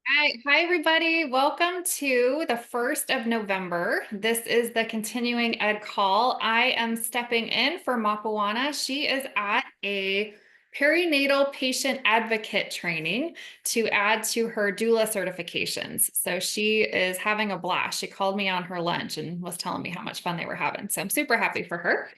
Hi, everybody. Welcome to the 1st of November. This is the continuing ed call. I am stepping in for Mapawana. She is at a perinatal patient advocate training to add to her doula certifications. So she is having a blast. She called me on her lunch and was telling me how much fun they were having. So I'm super happy for her.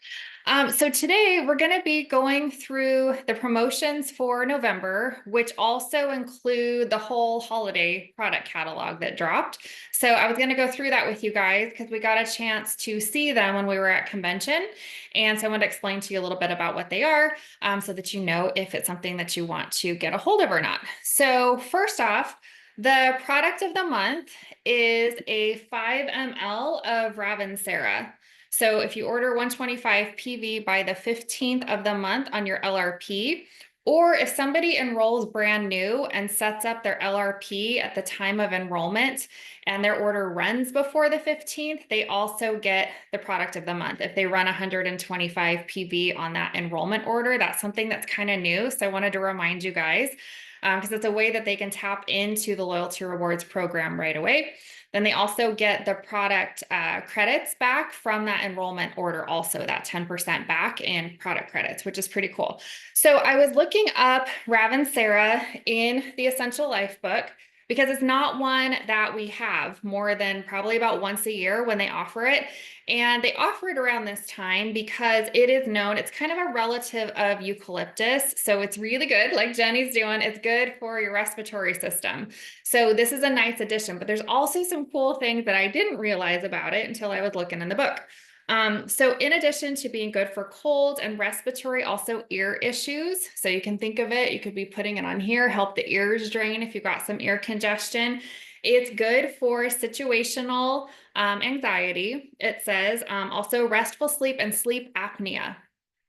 So today we're going to be going through the promotions for November, which also include the whole holiday product catalog that dropped. So I was going to go through that with you guys because we got a chance to see them when we were at convention. And so I want to explain to you a little bit about what they are so that you know if it's something that you want to get a hold of or not. So first off, the product of the month is a 5 ml of Ravensara. So if you order 125 PV by the 15th of the month on your LRP, or if somebody enrolls brand new and sets up their LRP at the time of enrollment and their order runs before the 15th, they also get the product of the month. If they run 125 PV on that enrollment order, that's something that's kind of new. So I wanted to remind you guys because it's a way that they can tap into the loyalty rewards program right away. Then they also get the product credits back from that enrollment order, also that 10% back in product credits, which is pretty cool. So I was looking up Ravensara in the Essential Life book because it's not one that we have more than probably about once a year when they offer it. And they offer it around this time because it is known, it's kind of a relative of eucalyptus. So it's really good, like Jenny's doing. It's good for your respiratory system. So this is a nice addition, but there's also some cool things that I didn't realize about it until I was looking in the book. So in addition to being good for cold and respiratory, also ear issues. So you can think of it, you could be putting it on here, help the ears drain if you've got some ear congestion. It's good for situational anxiety. It says also restful sleep and sleep apnea.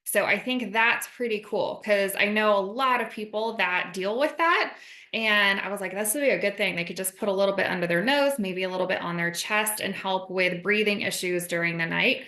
So I think that's pretty cool because I know a lot of people that deal with that. And I was like, this would be a good thing. They could just put a little bit under their nose, maybe a little bit on their chest and help with breathing issues during the night.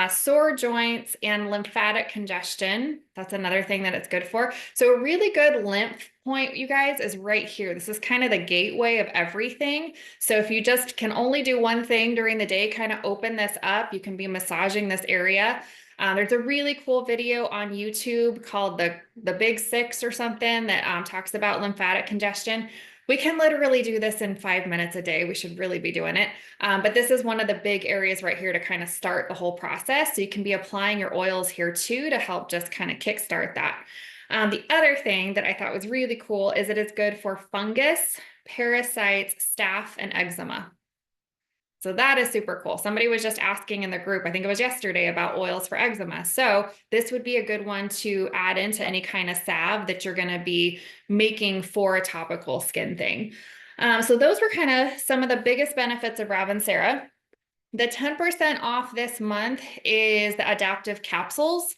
Sore joints and lymphatic congestion. That's another thing that it's good for. So a really good lymph point, you guys, is right here. This is kind of the gateway of everything. So if you just can only do one thing during the day, kind of open this up. You can be massaging this area. There's a really cool video on YouTube called the Big Six or something that talks about lymphatic congestion. We can literally do this in 5 minutes a day. We should really be doing it. But this is one of the big areas right here to kind of start the whole process. So you can be applying your oils here too to help just kind of kickstart that. The other thing that I thought was really cool is it is good for fungus, parasites, staph, and eczema. So that is super cool. Somebody was just asking in the group, I think it was yesterday, about oils for eczema. So this would be a good one to add into any kind of salve that you're going to be making for a topical skin thing. So those were kind of some of the biggest benefits of Ravensara. The 10% off this month is the adaptive capsules.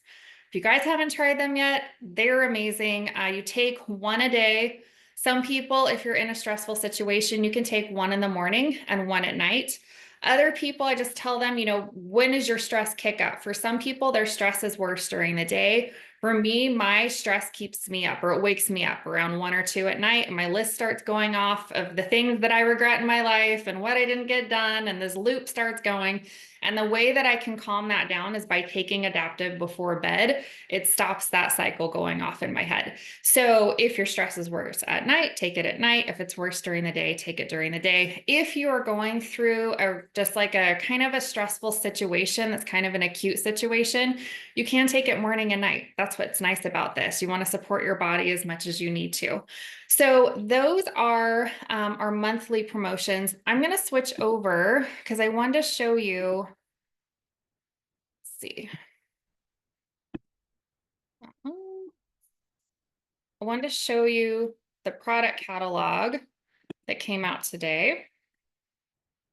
If you guys haven't tried them yet, they're amazing. You take one a day. Some people, if you're in a stressful situation, you can take one in the morning and one at night. Other people, I just tell them, when is your stress kick up? For some people, their stress is worse during the day. For me, my stress keeps me up or it wakes me up around 1 or 2 at night. And my list starts going off of the things that I regret in my life and what I didn't get done. And this loop starts going. And the way that I can calm that down is by taking adaptive before bed. It stops that cycle going off in my head. So if your stress is worse at night, take it at night. If it's worse during the day, take it during the day. If you are going through just like a kind of a stressful situation, that's kind of an acute situation, you can take it morning and night. That's what's nice about this. You want to support your body as much as you need to. So those are our monthly promotions. I'm going to switch over because I wanted to show you. Let's see. I wanted to show you the product catalog that came out today.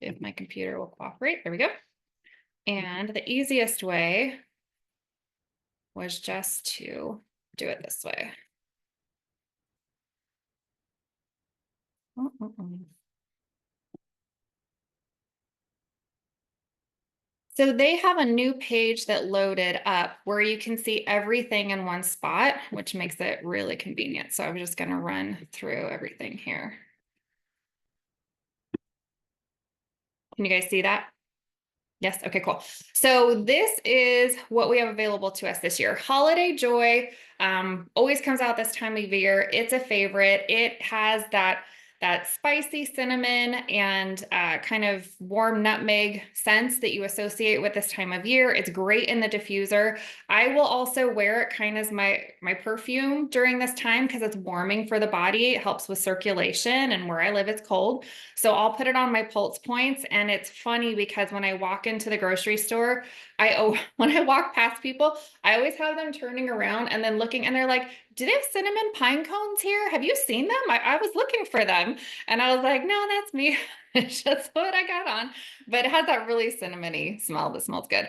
If my computer will cooperate, there we go. And the easiest way was just to do it this way. So they have a new page that loaded up where you can see everything in one spot, which makes it really convenient. So I'm just going to run through everything here. Can you guys see that? Yes. Okay, cool. So this is what we have available to us this year. Holiday Joy always comes out this time of year. It's a favorite. It has that spicy cinnamon and kind of warm nutmeg scents that you associate with this time of year. It's great in the diffuser. I will also wear it kind of as my perfume during this time because it's warming for the body. It helps with circulation, and where I live, it's cold. So I'll put it on my pulse points. And it's funny because when I walk into the grocery store, when I walk past people, I always have them turning around and then looking, and they're like, do they have cinnamon pine cones here? Have you seen them? I was looking for them. And I was like, no, that's me. It's just what I got on. But it has that really cinnamony smell that smells good.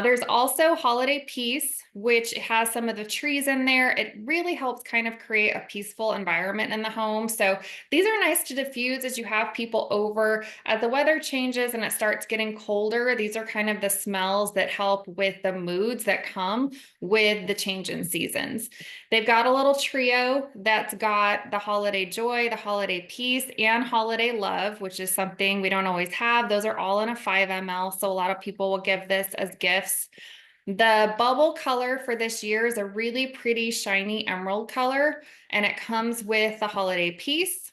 There's also Holiday Peace, which has some of the trees in there. It really helps kind of create a peaceful environment in the home. So these are nice to diffuse as you have people over. As the weather changes and it starts getting colder, these are kind of the smells that help with the moods that come with the change in seasons. They've got a little trio that's got the Holiday Joy, the Holiday Peace, and Holiday Love, which is something we don't always have. Those are all in a 5 ml. So a lot of people will give this as gifts. The bubble color for this year is a really pretty shiny emerald color, and it comes with the Holiday Peace.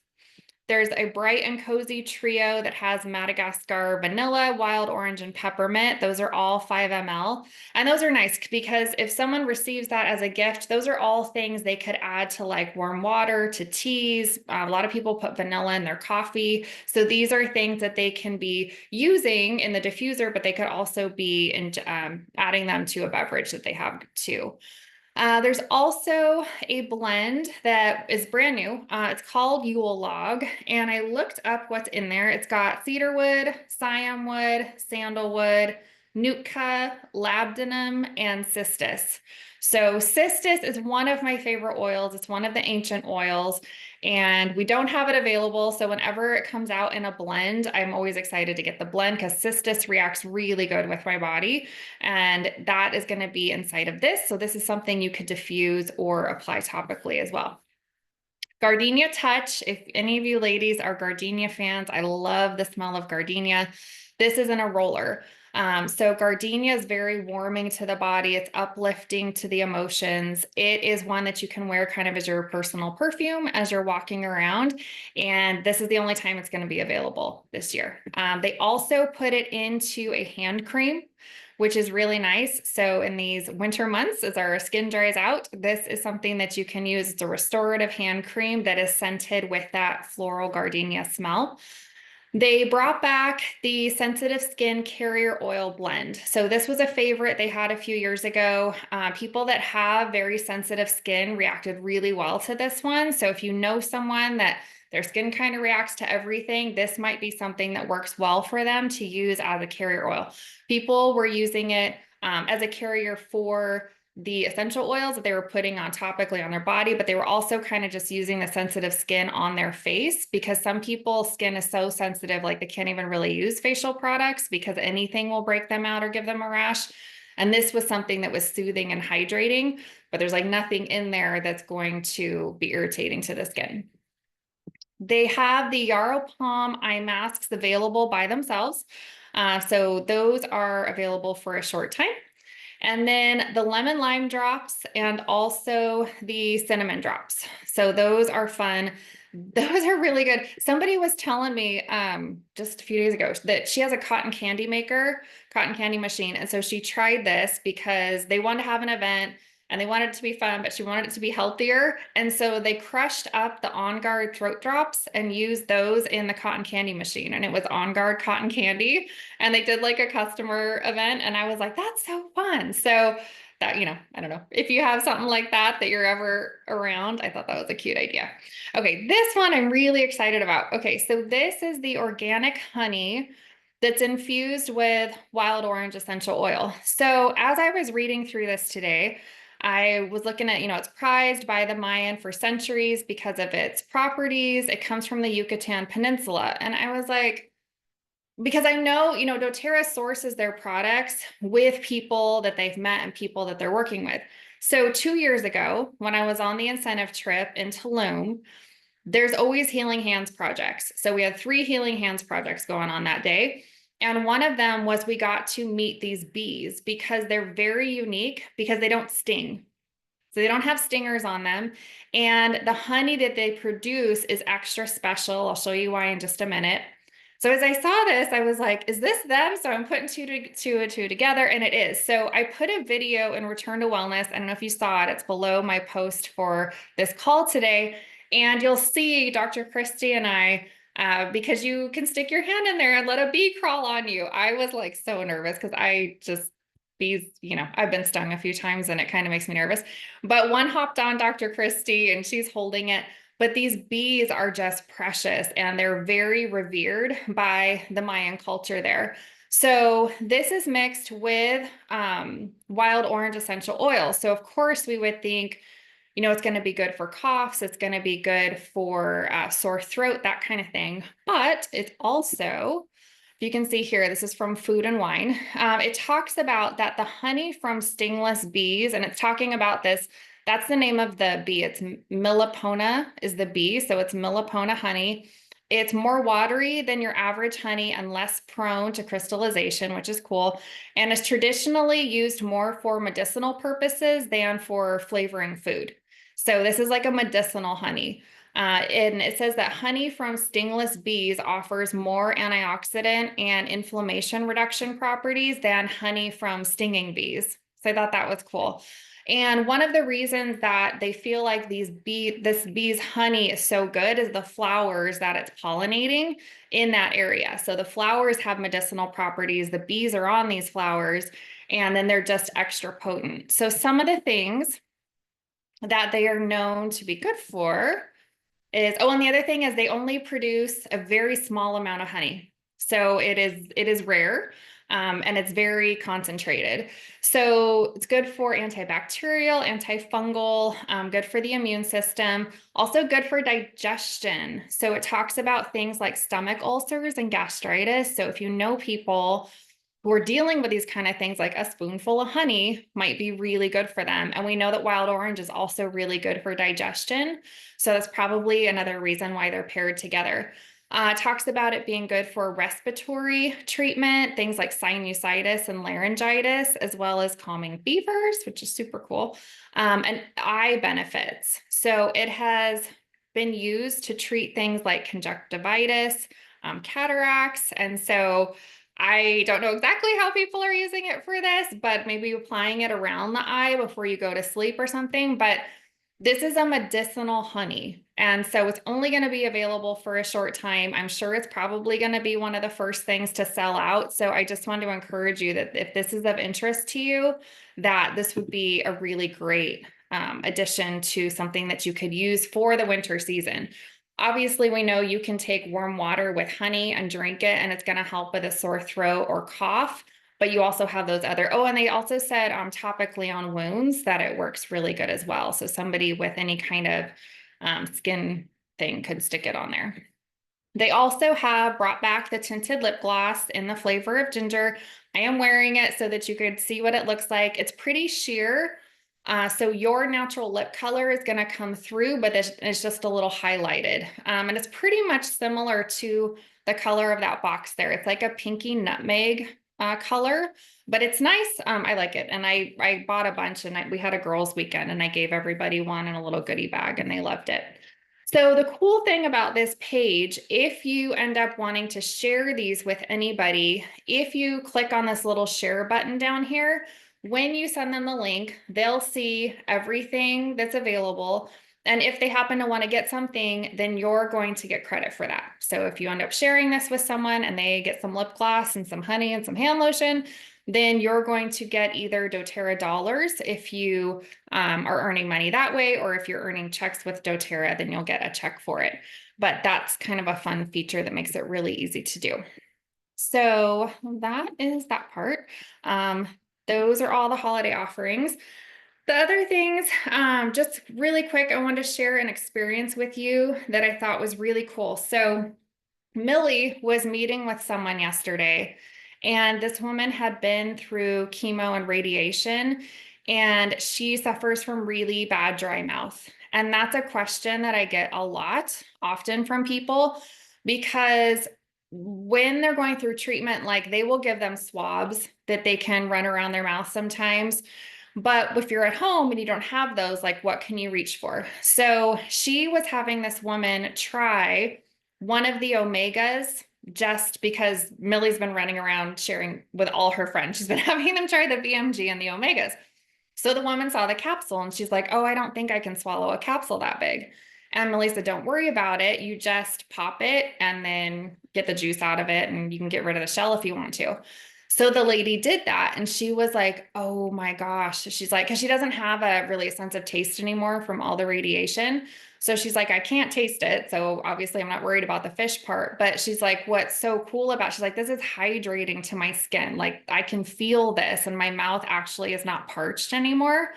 There's a bright and cozy trio that has Madagascar vanilla, wild orange, and peppermint. Those are all 5 ml. And those are nice because if someone receives that as a gift, those are all things they could add to like warm water, to teas. A lot of people put vanilla in their coffee. So these are things that they can be using in the diffuser, but they could also be adding them to a beverage that they have too. There's also a blend that is brand new. It's called Yule Log, and I looked up what's in there. It's got cedarwood, Siam wood, sandalwood, Nootka, labdanum, and cistus. So cistus is one of my favorite oils. It's one of the ancient oils, and we don't have it available. So whenever it comes out in a blend, I'm always excited to get the blend because cistus reacts really good with my body. And that is going to be inside of this. So this is something you could diffuse or apply topically as well. Gardenia Touch. If any of you ladies are gardenia fans, I love the smell of gardenia. This is in a roller. So gardenia is very warming to the body. It's uplifting to the emotions. It is one that you can wear kind of as your personal perfume as you're walking around. And this is the only time it's going to be available this year. They also put it into a hand cream, which is really nice. So in these winter months, as our skin dries out, this is something that you can use. It's a restorative hand cream that is scented with that floral gardenia smell. They brought back the Sensitive Skin Carrier Oil Blend. So this was a favorite they had a few years ago. People that have very sensitive skin reacted really well to this one. So if you know someone that their skin kind of reacts to everything, this might be something that works well for them to use as a carrier oil. People were using it as a carrier for the essential oils that they were putting on topically on their body, but they were also kind of just using the sensitive skin on their face because some people's skin is so sensitive, like they can't even really use facial products because anything will break them out or give them a rash. And this was something that was soothing and hydrating, but there's like nothing in there that's going to be irritating to the skin. They have the Yarrow Palm eye masks available by themselves. So those are available for a short time. And then the lemon lime drops and also the cinnamon drops. So those are fun. Those are really good. Somebody was telling me just a few days ago that she has a cotton candy machine. And so she tried this because they wanted to have an event and they wanted it to be fun, but she wanted it to be healthier. And so they crushed up the On Guard throat drops and used those in the cotton candy machine. And it was On Guard cotton candy. And they did like a customer event. And I was like, that's so fun. So that, I don't know if you have something like that you're ever around. I thought that was a cute idea. Okay, this one I'm really excited about. Okay, so this is the organic honey that's infused with wild orange essential oil. So as I was reading through this today, I was looking at, it's prized by the Mayan for centuries because of its properties. It comes from the Yucatan Peninsula. And I was like, because I know, doTERRA sources their products with people that they've met and people that they're working with. So 2 years ago, when I was on the incentive trip in Tulum, there's always Healing Hands projects. So we had 3 Healing Hands projects going on that day. And one of them was we got to meet these bees because they're very unique because they don't sting. So they don't have stingers on them. And the honey that they produce is extra special. I'll show you why in just a minute. So as I saw this, I was like, is this them? So I'm putting two and two together, and it is. So I put a video in Return to Wellness. I don't know if you saw it. It's below my post for this call today. And you'll see Dr. Christy and I, because you can stick your hand in there and let a bee crawl on you. I was like so nervous because bees, I've been stung a few times and it kind of makes me nervous. But one hopped on Dr. Christy and she's holding it. But these bees are just precious and they're very revered by the Mayan culture there. So this is mixed with wild orange essential oil. So of course we would think, it's going to be good for coughs. It's going to be good for sore throat, that kind of thing. But it's also, if you can see here, this is from Food and Wine. It talks about that the honey from stingless bees, and it's talking about this, that's the name of the bee. It's Melipona is the bee. So it's Melipona honey. It's more watery than your average honey and less prone to crystallization, which is cool. And is traditionally used more for medicinal purposes than for flavoring food. So this is like a medicinal honey. And it says that honey from stingless bees offers more antioxidant and inflammation reduction properties than honey from stinging bees. So I thought that was cool. And one of the reasons that they feel like this bee's honey is so good is the flowers that it's pollinating in that area. So the flowers have medicinal properties, the bees are on these flowers, and then they're just extra potent. So some of the things that they are known to be good for is, and the other thing is they only produce a very small amount of honey. So it is rare. And it's very concentrated. So it's good for antibacterial, antifungal, good for the immune system, also good for digestion. So it talks about things like stomach ulcers and gastritis. So if you know people who are dealing with these kind of things, like a spoonful of honey might be really good for them. And we know that wild orange is also really good for digestion. So that's probably another reason why they're paired together. Talks about it being good for respiratory treatment, things like sinusitis and laryngitis, as well as calming fevers, which is super cool, and eye benefits. So it has been used to treat things like conjunctivitis, cataracts. And so I don't know exactly how people are using it for this, but maybe applying it around the eye before you go to sleep or something. But this is a medicinal honey. And so it's only going to be available for a short time. I'm sure it's probably going to be one of the first things to sell out. So I just want to encourage you that if this is of interest to you, that this would be a really great addition to something that you could use for the winter season. Obviously, we know you can take warm water with honey and drink it, and it's going to help with a sore throat or cough. But you also have those other, and they also said topically on wounds that it works really good as well. So somebody with any kind of skin thing could stick it on there. They also have brought back the tinted lip gloss in the flavor of ginger. I am wearing it so that you could see what it looks like. It's pretty sheer. So your natural lip color is going to come through, but it's just a little highlighted. And it's pretty much similar to the color of that box there. It's like a pinky nutmeg color, but it's nice. I like it. And I bought a bunch, and we had a girls' weekend, and I gave everybody one in a little goodie bag, and they loved it. So the cool thing about this page, if you end up wanting to share these with anybody, if you click on this little share button down here, when you send them the link, they'll see everything that's available. And if they happen to want to get something, then you're going to get credit for that. So if you end up sharing this with someone and they get some lip gloss and some honey and some hand lotion, then you're going to get either doTERRA dollars if you are earning money that way, or if you're earning checks with doTERRA, then you'll get a check for it. But that's kind of a fun feature that makes it really easy to do. So that is that part. Those are all the holiday offerings. The other things, just really quick, I wanted to share an experience with you that I thought was really cool. So Millie was meeting with someone yesterday, and this woman had been through chemo and radiation, and she suffers from really bad dry mouth. And that's a question that I get a lot, often from people, because when they're going through treatment, like they will give them swabs that they can run around their mouth sometimes. But if you're at home and you don't have those, like what can you reach for? So she was having this woman try one of the omegas just because Millie's been running around sharing with all her friends. She's been having them try the VMG and the omegas. So the woman saw the capsule and she's like, oh, I don't think I can swallow a capsule that big. And Millie said, don't worry about it. You just pop it and then get the juice out of it and you can get rid of the shell if you want to. So the lady did that and she was like, oh my gosh. She's like, because she doesn't have a really sense of taste anymore from all the radiation. So she's like, I can't taste it. So obviously I'm not worried about the fish part, but she's like, what's so cool about, she's like, this is hydrating to my skin. Like I can feel this and my mouth actually is not parched anymore.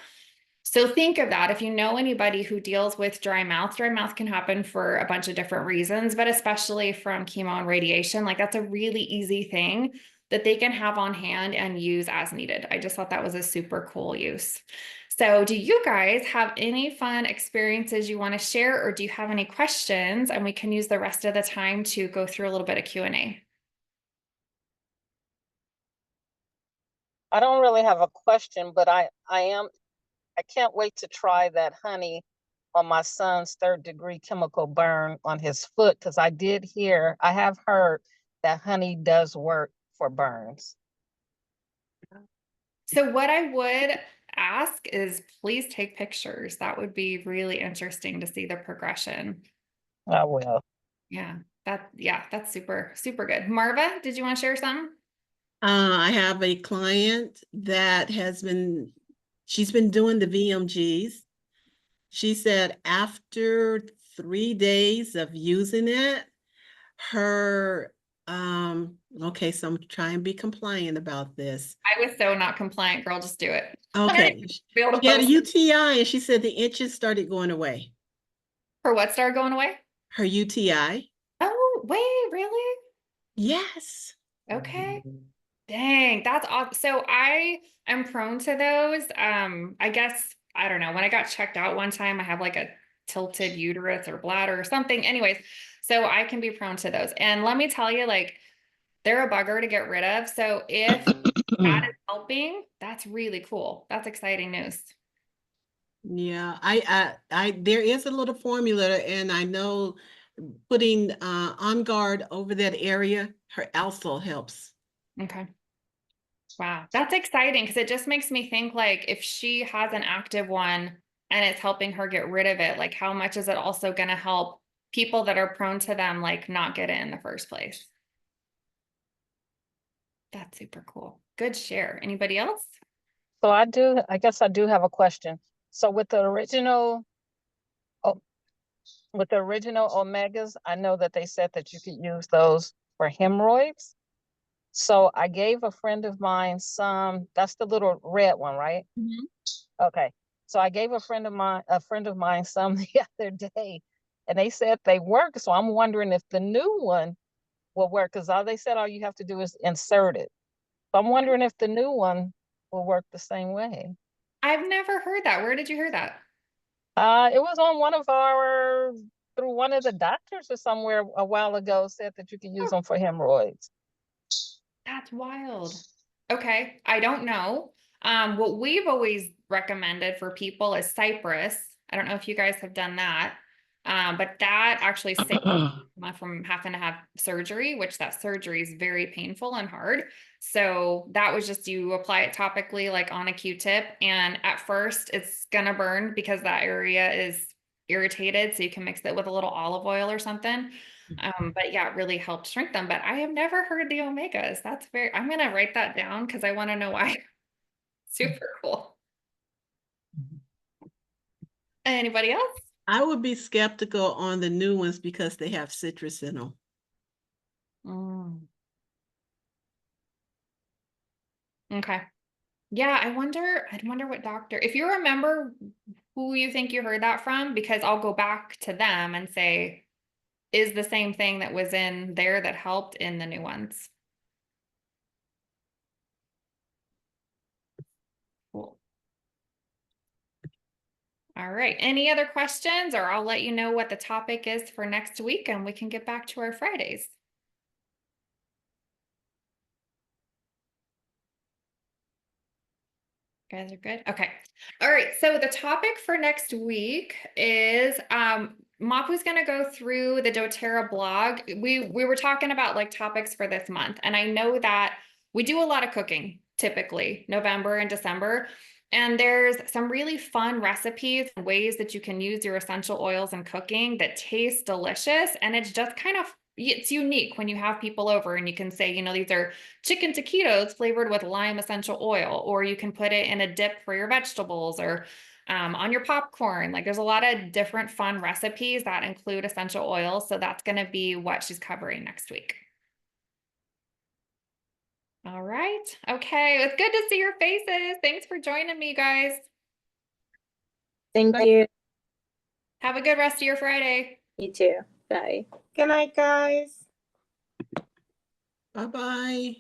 So think of that. If you know anybody who deals with dry mouth can happen for a bunch of different reasons, but especially from chemo and radiation, like that's a really easy thing that they can have on hand and use as needed. I just thought that was a super cool use. So do you guys have any fun experiences you want to share, or do you have any questions? And we can use the rest of the time to go through a little bit of Q&A. I don't really have a question, but I can't wait to try that honey on my son's 3rd-degree chemical burn on his foot, because I have heard that honey does work for burns. So what I would ask is please take pictures. That would be really interesting to see the progression. I will. Yeah, that's super, super good. Marva, did you want to share something? I have a client that she's been doing the VMGs. She said after 3 days of using it, her, okay, so I'm trying to be compliant about this. I was so not compliant, girl. Just do it. Okay. Be able to She had a post UTI and she said the itches started going away. for what started going away? Her UTI. Oh, wait, really? Yes. Okay. Dang, that's awesome. So I am prone to those. I guess I don't know. When I got checked out one time, I have like a tilted uterus or bladder or something. Anyways, so I can be prone to those. And let me tell you, like, they're a bugger to get rid of. So if that is helping, that's really cool. That's exciting news. Yeah, there is a little formula, and I know putting On Guard over that area, her also helps. Okay. Wow. That's exciting because it just makes me think like if she has an active one and it's helping her get rid of it, like how much is it also going to help people that are prone to them, like not get it in the first place? That's super cool. Good share. Anybody else? So I guess I do have a question. So oh, with the original omegas, I know that they said that you could use those for hemorrhoids. So I gave a friend of mine that's the little red one, right? Mhm. Okay. So I gave a friend of mine some the other day, and they said they work. So I'm wondering if the new one will work, because they said all you have to do is insert it. So I'm wondering if the new one will work the same way. I've never heard that. Where did you hear that? It was on through one of the doctors or somewhere a while ago, said that you can use Oh, them for hemorrhoids. that's wild. Okay. I don't know. What we've always recommended for people is cypress. I don't know if you guys have done that. But that actually saves from having to have surgery, which that surgery is very painful and hard. So that was just you apply it topically, like on a Q-tip. And at first it's gonna burn because that area is irritated. So you can mix it with a little olive oil or something. But yeah, it really helped shrink them. But I have never heard the omegas. I'm gonna write that down because I want to know why. Super cool. Anybody else? I would be skeptical on the new ones because they have citrus in them. Mm, okay. Yeah, I wonder what doctor, if you remember who you think you heard that from, because I'll go back to them and say, is the same thing that was in there that helped in the new ones. Cool. All right. Any other questions, or I'll let you know what the topic is for next week and we can get back to our Fridays. You guys are good? Okay. All right. So the topic for next week is Mapu's gonna go through the doTERRA blog. We were talking about like topics for this month, and I know that we do a lot of cooking typically November and December. And there's some really fun recipes and ways that you can use your essential oils in cooking that taste delicious. And it's just kind of it's unique when you have people over and you can say, you know, these are chicken taquitos flavored with lime essential oil, or you can put it in a dip for your vegetables or on your popcorn. Like there's a lot of different fun recipes that include essential oils. So that's going to be what she's covering next week. All right. Okay. It's good to see your faces. Thanks for joining me, guys. Thank Thank you. Have a good rest of your Friday. You too. Bye. Good night, guys. Bye-bye.